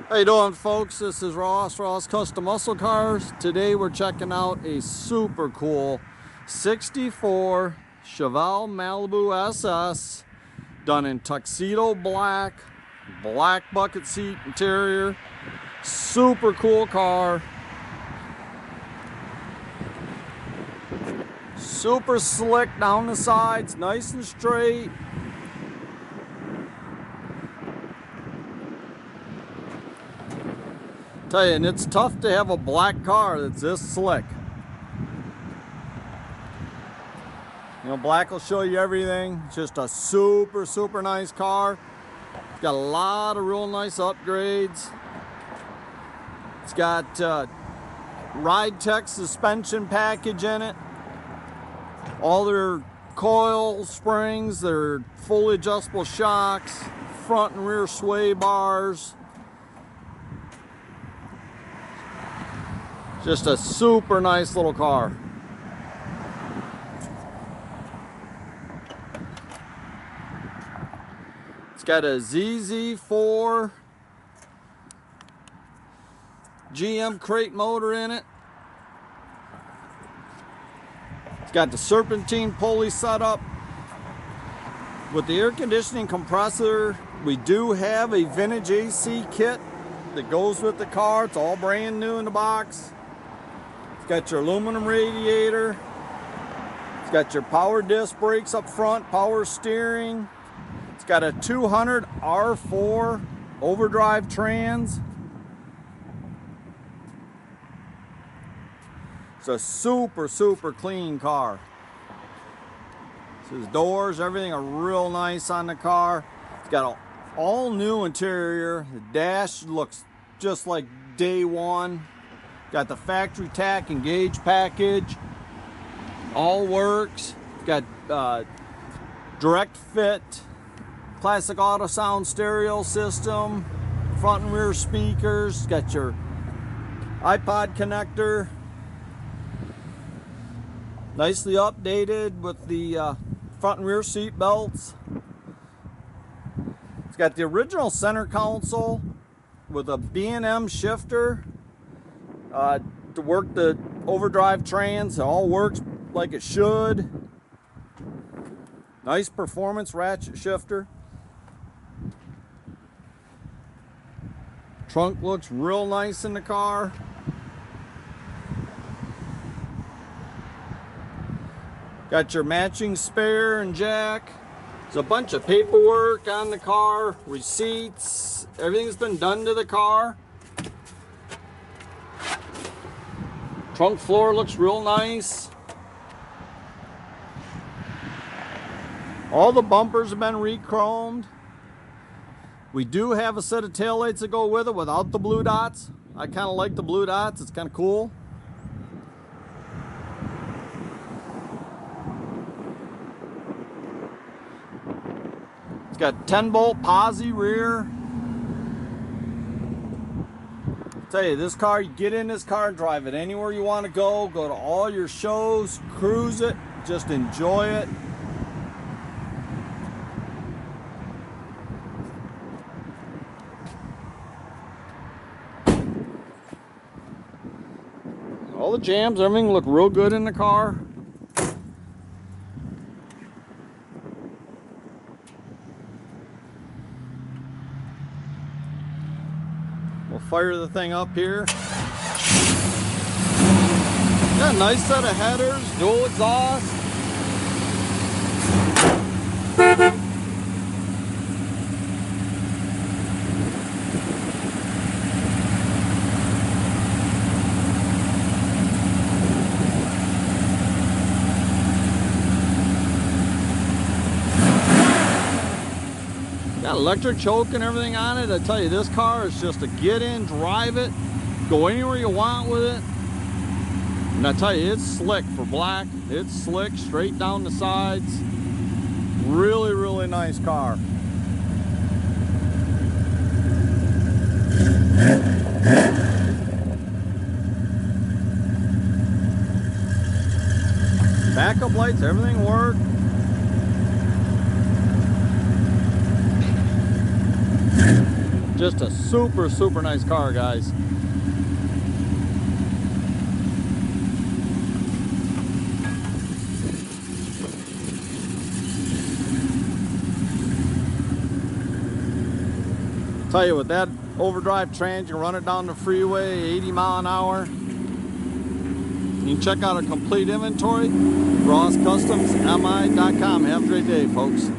How you doing, folks? This is Ross Custom Muscle Cars. Today we're checking out a super cool 64 Chevelle Malibu SS done in Tuxedo Black, black bucket seat interior. Super cool car. Super slick down the sides, nice and straight. Tell you, and it's tough to have a black car that's this slick. You know, black will show you everything. It's just a super nice car. It's got a lot of real nice upgrades. It's got Ride Tech suspension package in it. All their coil springs, their fully adjustable shocks, front and rear sway bars. Just a super nice little car. It's got a ZZ4 GM crate motor in it. It's got the serpentine pulley set up. With the air conditioning compressor, we do have a vintage AC kit that goes with the car. It's all brand new in the box. It's got your aluminum radiator. It's got your power disc brakes up front, power steering. It's got a 200 R4 overdrive trans. It's a super clean car. These doors, everything are real nice on the car. It's got an all new interior. The dash looks just like day one. Got the factory tach and gauge package. All works. Got direct fit, classic AutoSound stereo system, front and rear speakers. Got your iPod connector. Nicely updated with the front and rear seat belts. It's got the original center console with a B&M shifter to work the overdrive trans. It all works like it should. Nice performance ratchet shifter. Trunk looks real nice in the car. Got your matching spare and jack. There's a bunch of paperwork on the car, receipts, everything's been done to the car. Trunk floor looks real nice. All the bumpers have been re-chromed. We do have a set of taillights that go with it without the blue dots. I kind of like the blue dots, it's kind of cool. It's got 10-bolt posi rear. Tell you, this car, you get in this car and drive it anywhere you want to go to all your shows, cruise it, just enjoy it. All the jams, everything look real good in the car. We'll fire the thing up here. Got a nice set of headers, dual exhaust. Got electric choke and everything on it. I tell you, this car is just to get in, drive it, go anywhere you want with it. And I tell you, it's slick for black. It's slick, straight down the sides. Really nice car. Backup lights, everything worked. Just a super, super nice car, guys. Tell you, with that overdrive trans, you can run it down the freeway 80 mile an hour. You can check out our complete inventory, RossCustomsMI.com. Have a great day, folks.